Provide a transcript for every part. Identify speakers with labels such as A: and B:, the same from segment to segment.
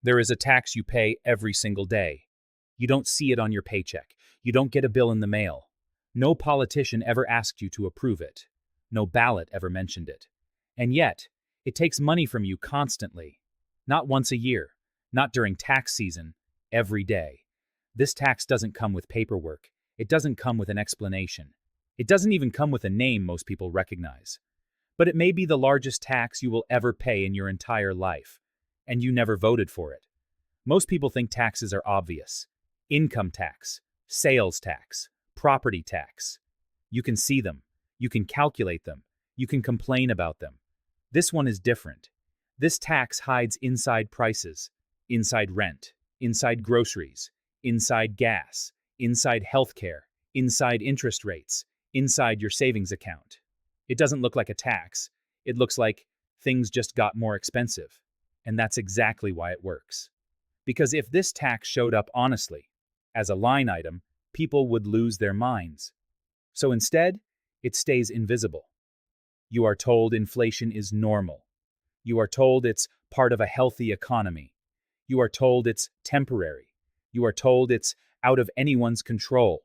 A: There is a tax you pay every single day. You don't see it on your paycheck. You don't get a bill in the mail. No politician ever asked you to approve it. No ballot ever mentioned it. And yet, it takes money from you constantly. Not once a year, not during tax season, every day. This tax doesn't come with paperwork. It doesn't come with an explanation. It doesn't even come with a name most people recognize. But it may be the largest tax you will ever pay in your entire life, and you never voted for it. Most people think taxes are obvious. Income tax, sales tax, property tax. You can see them. You can calculate them. You can complain about them. This one is different. This tax hides inside prices, inside rent, inside groceries, inside gas, inside healthcare, inside interest rates, inside your savings account. It doesn't look like a tax. It looks like things just got more expensive. And that's exactly why it works. Because if this tax showed up honestly, as a line item, people would lose their minds. So instead, it stays invisible. You are told inflation is normal. You are told it's part of a healthy economy. You are told it's temporary. You are told it's out of anyone's control.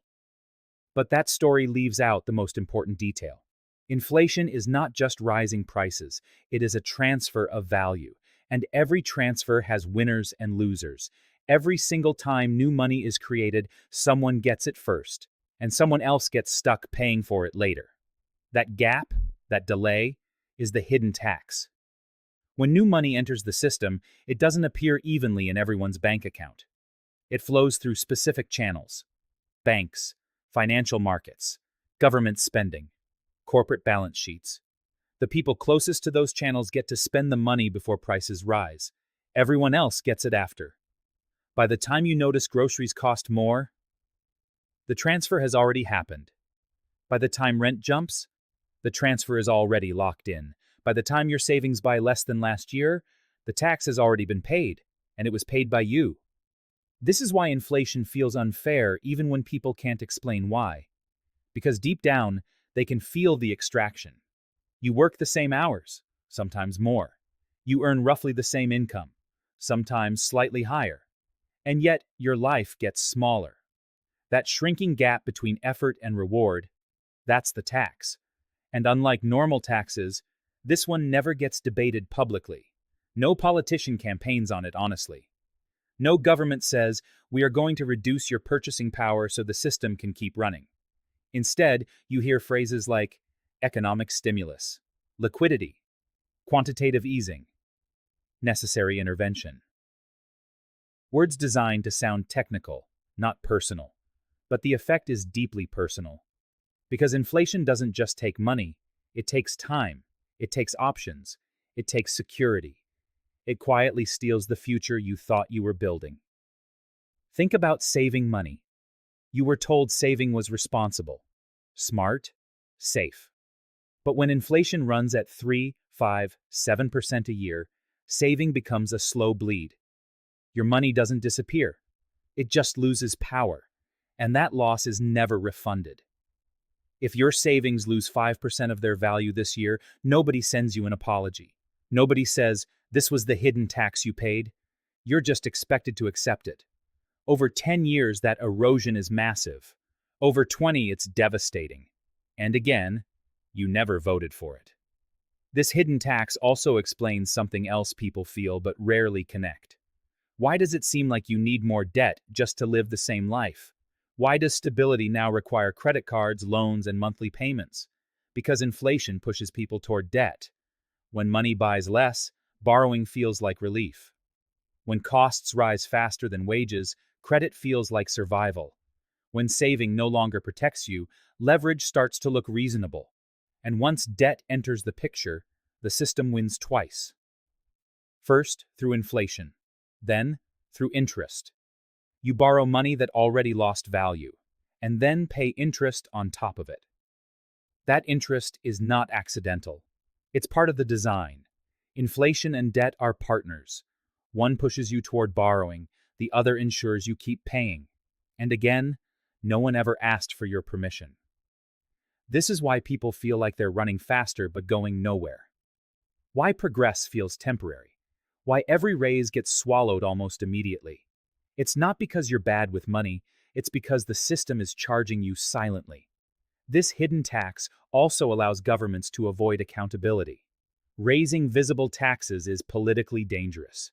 A: But that story leaves out the most important detail. Inflation is not just rising prices, it is a transfer of value. And every transfer has winners and losers. Every single time new money is created, someone gets it first, and someone else gets stuck paying for it later. That gap, that delay, is the hidden tax. When new money enters the system, it doesn't appear evenly in everyone's bank account. It flows through specific channels: banks, financial markets, government spending, corporate balance sheets. The people closest to those channels get to spend the money before prices rise. Everyone else gets it after. By the time you notice groceries cost more, the transfer has already happened. By the time rent jumps, the transfer is already locked in. By the time your savings buy less than last year, the tax has already been paid, and it was paid by you. This is why inflation feels unfair even when people can't explain why. Because deep down, they can feel the extraction. You work the same hours, sometimes more. You earn roughly the same income, sometimes slightly higher. And yet, your life gets smaller. That shrinking gap between effort and reward, that's the tax. And unlike normal taxes, this one never gets debated publicly. No politician campaigns on it honestly. No government says, we are going to reduce your purchasing power so the system can keep running. Instead, you hear phrases like economic stimulus, liquidity, quantitative easing, necessary intervention. Words designed to sound technical, not personal. But the effect is deeply personal. Because inflation doesn't just take money, it takes time, it takes options, it takes security. It quietly steals the future you thought you were building. Think about saving money. You were told saving was responsible, smart, safe. But when inflation runs at 3, 5, 7% a year, saving becomes a slow bleed. Your money doesn't disappear. It just loses power, and that loss is never refunded. If your savings lose 5% of their value this year, nobody sends you an apology. Nobody says, this was the hidden tax you paid. You're just expected to accept it. Over 10 years, that erosion is massive. Over 20, it's devastating. And again, you never voted for it. This hidden tax also explains something else people feel but rarely connect. Why does it seem like you need more debt just to live the same life? Why does stability now require credit cards, loans, and monthly payments? Because inflation pushes people toward debt. When money buys less, borrowing feels like relief. When costs rise faster than wages, credit feels like survival. When saving no longer protects you, leverage starts to look reasonable. And once debt enters the picture, the system wins twice. First, through inflation. Then, through interest. You borrow money that already lost value, and then pay interest on top of it. That interest is not accidental. It's part of the design. Inflation and debt are partners. One pushes you toward borrowing, the other ensures you keep paying. And again, no one ever asked for your permission. This is why people feel like they're running faster but going nowhere. Why progress feels temporary. Why every raise gets swallowed almost immediately. It's not because you're bad with money, it's because the system is charging you silently. This hidden tax also allows governments to avoid accountability. Raising visible taxes is politically dangerous.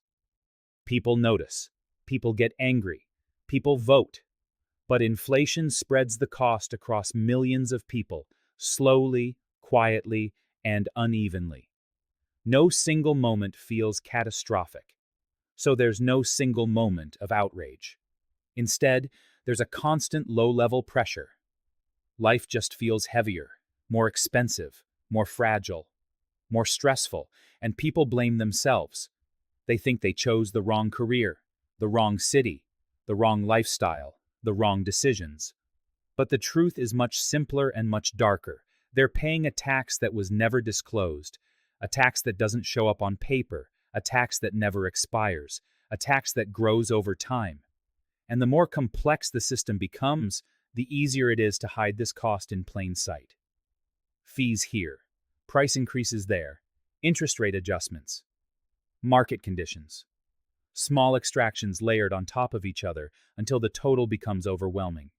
A: People notice. People get angry. People vote. But inflation spreads the cost across millions of people, slowly, quietly, and unevenly. No single moment feels catastrophic, so there's no single moment of outrage. Instead, there's a constant low-level pressure. Life just feels heavier, more expensive, more fragile, more stressful, and people blame themselves. They think they chose the wrong career, the wrong city, the wrong lifestyle, the wrong decisions. But the truth is much simpler and much darker. They're paying a tax that was never disclosed, a tax that doesn't show up on paper, a tax that never expires, a tax that grows over time. And the more complex the system becomes, the easier it is to hide this cost in plain sight. Fees here, price increases there, interest rate adjustments, market conditions. Small extractions layered on top of each other until the total becomes overwhelming.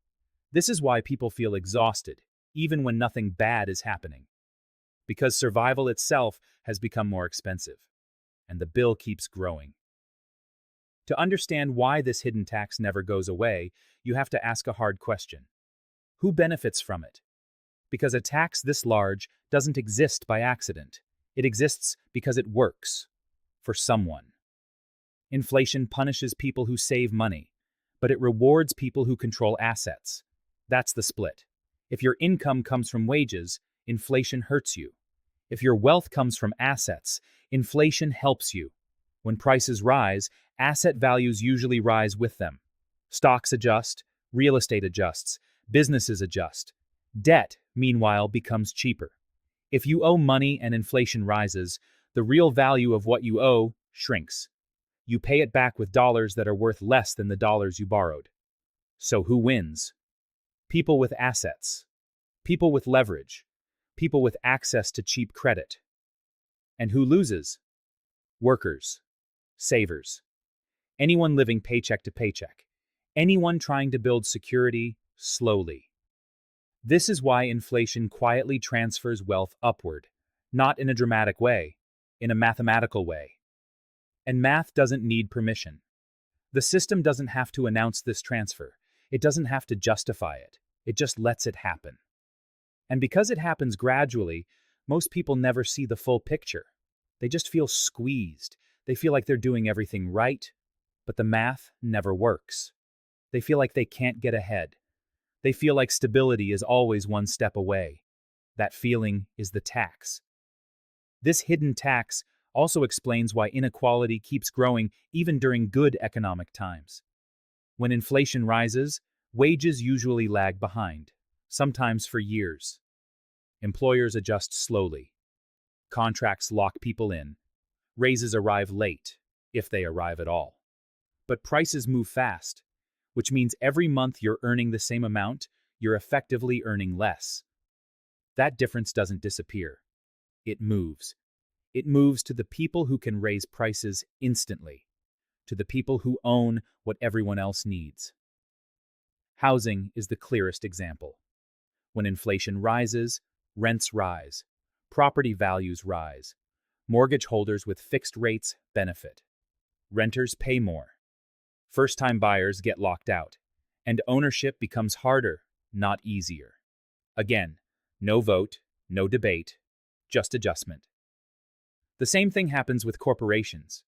A: This is why people feel exhausted, even when nothing bad is happening. Because survival itself has become more expensive, and the bill keeps growing. To understand why this hidden tax never goes away, you have to ask a hard question. Who benefits from it? Because a tax this large doesn't exist by accident. It exists because it works. For someone. Inflation punishes people who save money, but it rewards people who control assets. That's the split. If your income comes from wages, inflation hurts you. If your wealth comes from assets, inflation helps you. When prices rise, asset values usually rise with them. Stocks adjust, real estate adjusts, businesses adjust. Debt, meanwhile, becomes cheaper. If you owe money and inflation rises, the real value of what you owe shrinks. You pay it back with dollars that are worth less than the dollars you borrowed. So who wins? People with assets. People with leverage. People with access to cheap credit. And who loses? Workers. Savers. Anyone living paycheck to paycheck. Anyone trying to build security slowly. This is why inflation quietly transfers wealth upward, not in a dramatic way, in a mathematical way. And math doesn't need permission. The system doesn't have to announce this transfer. It doesn't have to justify it. It just lets it happen. And because it happens gradually, most people never see the full picture. They just feel squeezed. They feel like they're doing everything right, but the math never works. They feel like they can't get ahead. They feel like stability is always one step away. That feeling is the tax. This hidden tax also explains why inequality keeps growing even during good economic times. When inflation rises, wages usually lag behind, sometimes for years. Employers adjust slowly. Contracts lock people in. Raises arrive late, if they arrive at all. But prices move fast, which means every month you're earning the same amount, you're effectively earning less. That difference doesn't disappear. It moves. It moves to the people who can raise prices instantly, to the people who own what everyone else needs. Housing is the clearest example. When inflation rises, rents rise, property values rise, mortgage holders with fixed rates benefit. Renters pay more. First-time buyers get locked out, and ownership becomes harder, not easier. Again, no vote, no debate, just adjustment. The same thing happens with corporations.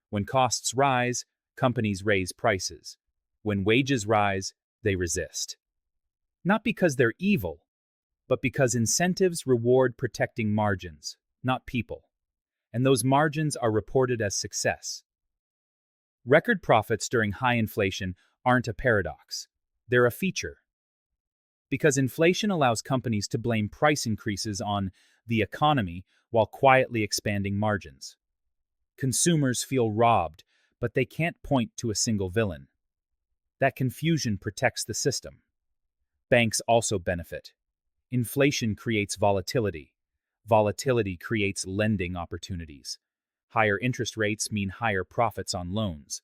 A: When costs rise, companies raise prices. When wages rise, they resist. Not because they're evil, but because incentives reward protecting margins, not people. And those margins are reported as success. Record profits during high inflation aren't a paradox. They're a feature. Because inflation allows companies to blame price increases on the economy while quietly expanding margins. Consumers feel robbed, but they can't point to a single villain. That confusion protects the system. Banks also benefit. Inflation creates volatility. Volatility creates lending opportunities. Higher interest rates mean higher profits on loans.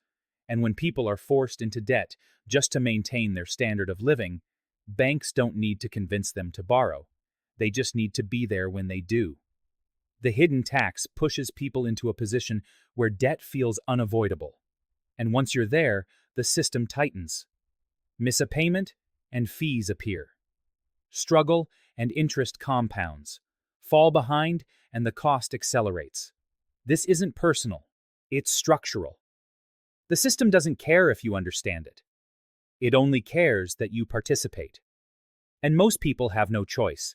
A: And when people are forced into debt just to maintain their standard of living, banks don't need to convince them to borrow. They just need to be there when they do. The hidden tax pushes people into a position where debt feels unavoidable. And once you're there, the system tightens. Miss a payment, and fees appear. Struggle, and interest compounds. Fall behind, and the cost accelerates. This isn't personal. It's structural. The system doesn't care if you understand it. It only cares that you participate. And most people have no choice.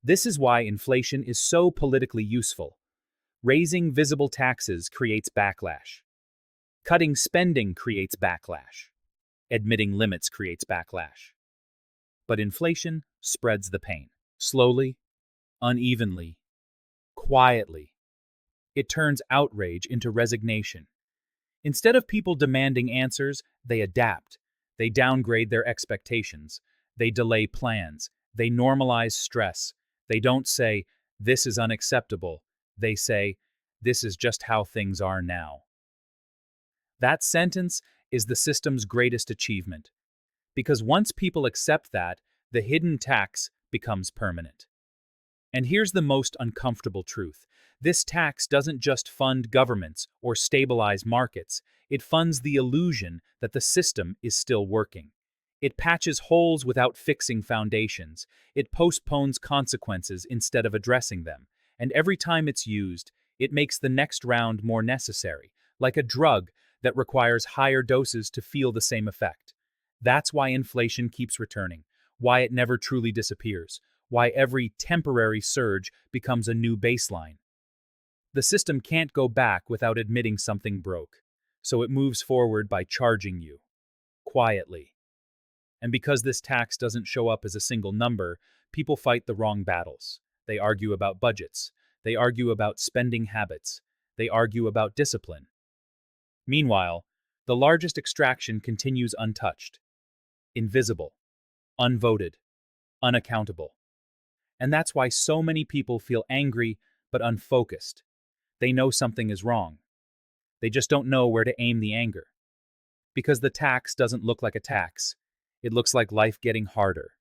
A: This is why inflation is so politically useful. Raising visible taxes creates backlash. Cutting spending creates backlash. Admitting limits creates backlash. But inflation spreads the pain. Slowly, unevenly, quietly. It turns outrage into resignation. Instead of people demanding answers, they adapt. They downgrade their expectations. They delay plans. They normalize stress. They don't say, "This is unacceptable." They say, "This is just how things are now." That sentence is the system's greatest achievement. Because once people accept that, the hidden tax becomes permanent. And here's the most uncomfortable truth. This tax doesn't just fund governments or stabilize markets, it funds the illusion that the system is still working. It patches holes without fixing foundations. It postpones consequences instead of addressing them. And every time it's used, it makes the next round more necessary, like a drug that requires higher doses to feel the same effect. That's why inflation keeps returning, why it never truly disappears, why every temporary surge becomes a new baseline. The system can't go back without admitting something broke, so it moves forward by charging you, quietly. And because this tax doesn't show up as a single number, people fight the wrong battles. They argue about budgets. They argue about spending habits. They argue about discipline. Meanwhile, the largest extraction continues untouched, invisible, unvoted, unaccountable. And that's why so many people feel angry but unfocused. They know something is wrong. They just don't know where to aim the anger. Because the tax doesn't look like a tax. It looks like life getting harder.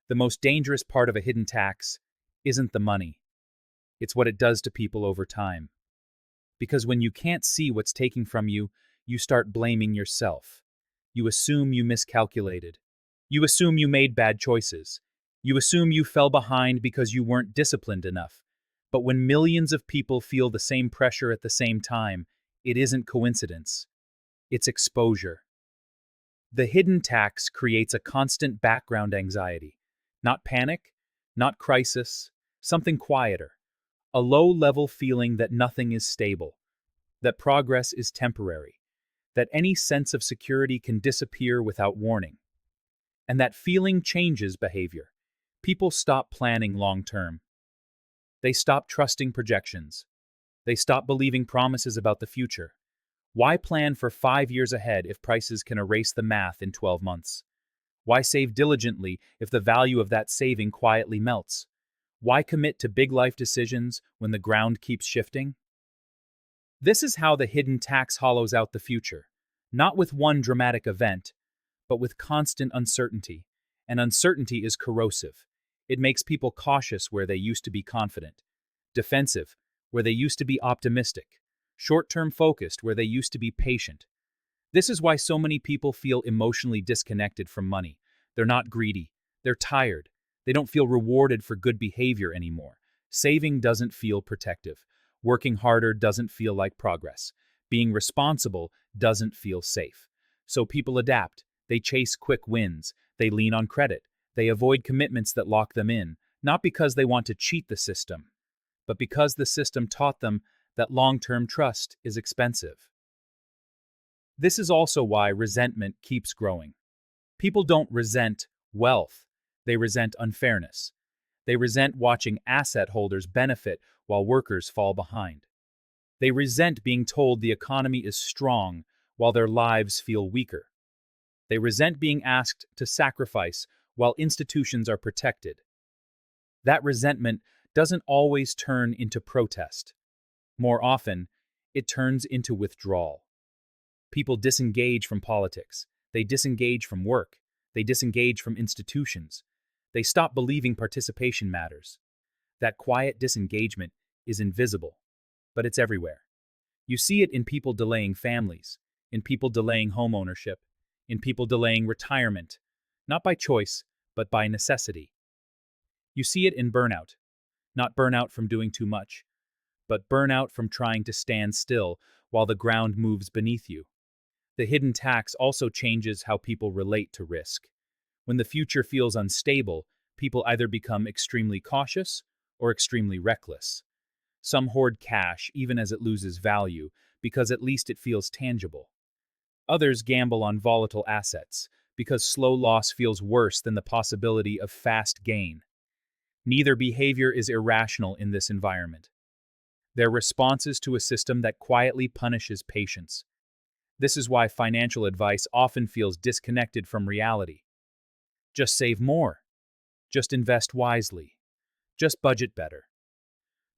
A: The most dangerous part of a hidden tax isn't the money. It's what it does to people over time. Because when you can't see what's taking from you, you start blaming yourself. You assume you miscalculated. You assume you made bad choices. You assume you fell behind because you weren't disciplined enough. But when millions of people feel the same pressure at the same time, it isn't coincidence. It's exposure. The hidden tax creates a constant background anxiety. Not panic, not crisis, something quieter. A low-level feeling that nothing is stable, that progress is temporary, that any sense of security can disappear without warning. And that feeling changes behavior. People stop planning long-term. They stop trusting projections. They stop believing promises about the future. Why plan for 5 years ahead if prices can erase the math in 12 months? Why save diligently if the value of that saving quietly melts? Why commit to big life decisions when the ground keeps shifting? This is how the hidden tax hollows out the future, not with one dramatic event, but with constant uncertainty. And uncertainty is corrosive. It makes people cautious where they used to be confident, defensive where they used to be optimistic, short-term focused where they used to be patient. This is why so many people feel emotionally disconnected from money. They're not greedy. They're tired. They don't feel rewarded for good behavior anymore. Saving doesn't feel protective. Working harder doesn't feel like progress. Being responsible doesn't feel safe. So people adapt. They chase quick wins. They lean on credit. They avoid commitments that lock them in, not because they want to cheat the system, but because the system taught them that long-term trust is expensive. This is also why resentment keeps growing. People don't resent wealth. They resent unfairness. They resent watching asset holders benefit while workers fall behind. They resent being told the economy is strong while their lives feel weaker. They resent being asked to sacrifice while institutions are protected. That resentment doesn't always turn into protest. More often, it turns into withdrawal. People disengage from politics. They disengage from work. They disengage from institutions. They stop believing participation matters. That quiet disengagement is invisible, but it's everywhere. You see it in people delaying families, in people delaying home ownership, in people delaying retirement, not by choice, but by necessity. You see it in burnout, not burnout from doing too much, but burnout from trying to stand still while the ground moves beneath you. The hidden tax also changes how people relate to risk. When the future feels unstable, people either become extremely cautious or extremely reckless. Some hoard cash even as it loses value because at least it feels tangible. Others gamble on volatile assets because slow loss feels worse than the possibility of fast gain. Neither behavior is irrational in this environment. They're responses to a system that quietly punishes patience. This is why financial advice often feels disconnected from reality. Just save more. Just invest wisely. Just budget better.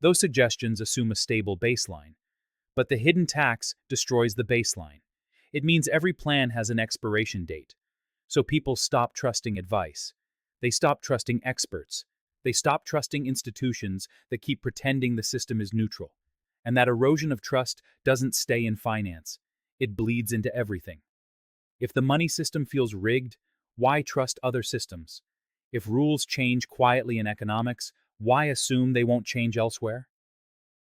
A: Those suggestions assume a stable baseline, but the hidden tax destroys the baseline. It means every plan has an expiration date. So people stop trusting advice. They stop trusting experts. They stop trusting institutions that keep pretending the system is neutral. And that erosion of trust doesn't stay in finance. It bleeds into everything. If the money system feels rigged, why trust other systems? If rules change quietly in economics, why assume they won't change elsewhere?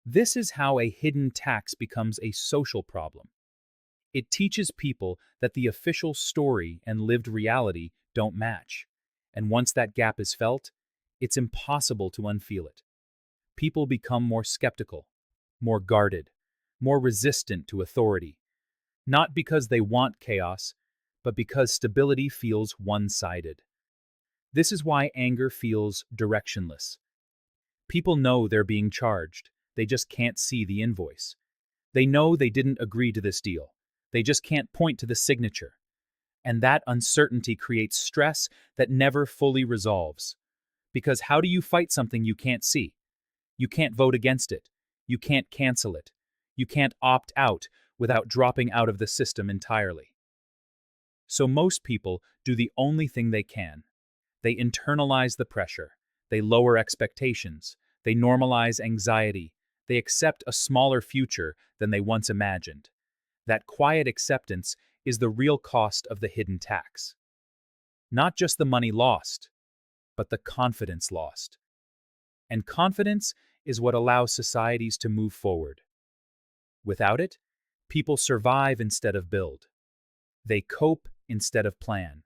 A: This is how a hidden tax becomes a social problem. It teaches people that the official story and lived reality don't match. And once that gap is felt, it's impossible to unfeel it. People become more skeptical, more guarded, more resistant to authority. Not because they want chaos, but because stability feels one-sided. This is why anger feels directionless. People know they're being charged, they just can't see the invoice. They know they didn't agree to this deal. They just can't point to the signature. And that uncertainty creates stress that never fully resolves. Because how do you fight something you can't see? You can't vote against it. You can't cancel it. You can't opt out without dropping out of the system entirely. So most people do the only thing they can. They internalize the pressure. They lower expectations. They normalize anxiety. They accept a smaller future than they once imagined. That quiet acceptance is the real cost of the hidden tax. Not just the money lost, but the confidence lost. And confidence is what allows societies to move forward. Without it, people survive instead of build. They cope instead of plan.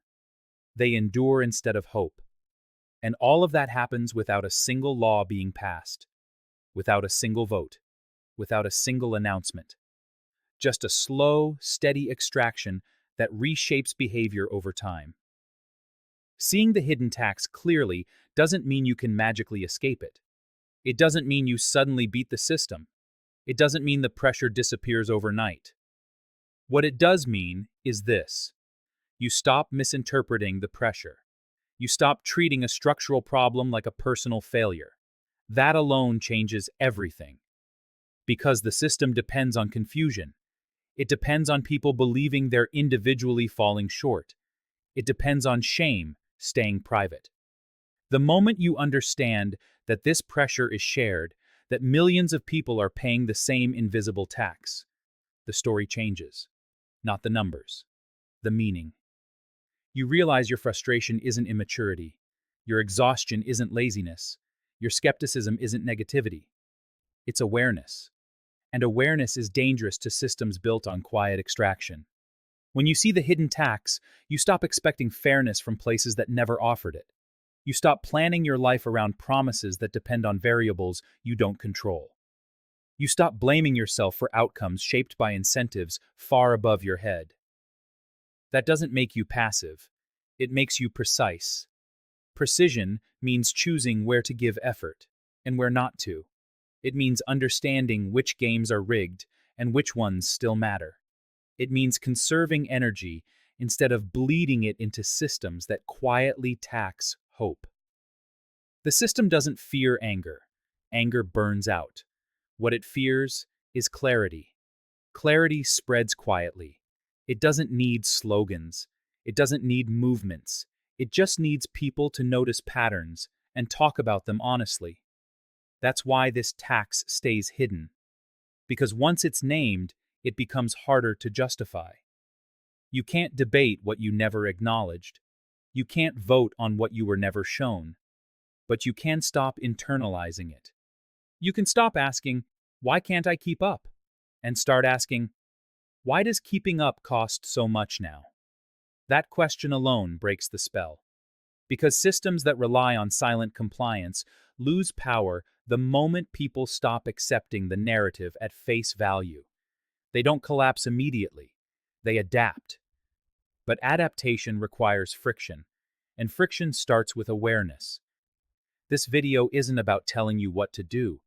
A: They endure instead of hope. And all of that happens without a single law being passed, without a single vote, without a single announcement. Just a slow, steady extraction that reshapes behavior over time. Seeing the hidden tax clearly doesn't mean you can magically escape it. It doesn't mean you suddenly beat the system. It doesn't mean the pressure disappears overnight. What it does mean is this: you stop misinterpreting the pressure. You stop treating a structural problem like a personal failure. That alone changes everything. Because the system depends on confusion. It depends on people believing they're individually falling short. It depends on shame staying private. The moment you understand that this pressure is shared, that millions of people are paying the same invisible tax, the story changes. Not the numbers, the meaning. You realize your frustration isn't immaturity. Your exhaustion isn't laziness. Your skepticism isn't negativity. It's awareness. And awareness is dangerous to systems built on quiet extraction. When you see the hidden tax, you stop expecting fairness from places that never offered it. You stop planning your life around promises that depend on variables you don't control. You stop blaming yourself for outcomes shaped by incentives far above your head. That doesn't make you passive. It makes you precise. Precision means choosing where to give effort and where not to. It means understanding which games are rigged and which ones still matter. It means conserving energy instead of bleeding it into systems that quietly tax hope. The system doesn't fear anger. Anger burns out. What it fears is clarity. Clarity spreads quietly. It doesn't need slogans. It doesn't need movements. It just needs people to notice patterns and talk about them honestly. That's why this tax stays hidden. Because once it's named, it becomes harder to justify. You can't debate what you never acknowledged. You can't vote on what you were never shown. But you can stop internalizing it. You can stop asking, why can't I keep up? And start asking, why does keeping up cost so much now? That question alone breaks the spell. Because systems that rely on silent compliance lose power the moment people stop accepting the narrative at face value. They don't collapse immediately. They adapt. But adaptation requires friction, and friction starts with awareness. This video isn't about telling you what to do.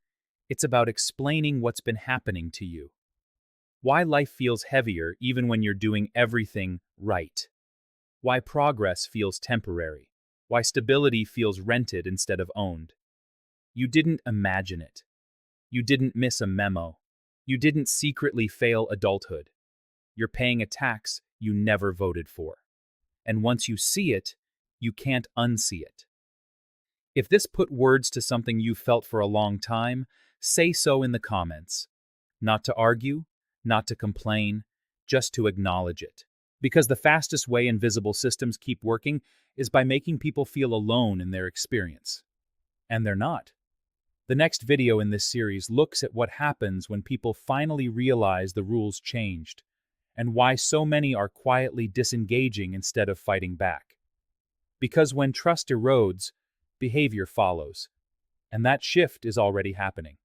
A: It's about explaining what's been happening to you. Why life feels heavier even when you're doing everything right. Why progress feels temporary. Why stability feels rented instead of owned. You didn't imagine it. You didn't miss a memo. You didn't secretly fail adulthood. You're paying a tax you never voted for. And once you see it, you can't unsee it. If this put words to something you've felt for a long time, say so in the comments. Not to argue, not to complain, just to acknowledge it. Because the fastest way invisible systems keep working is by making people feel alone in their experience. And they're not. The next video in this series looks at what happens when people finally realize the rules changed, and why so many are quietly disengaging instead of fighting back. Because when trust erodes, behavior follows, and that shift is already happening.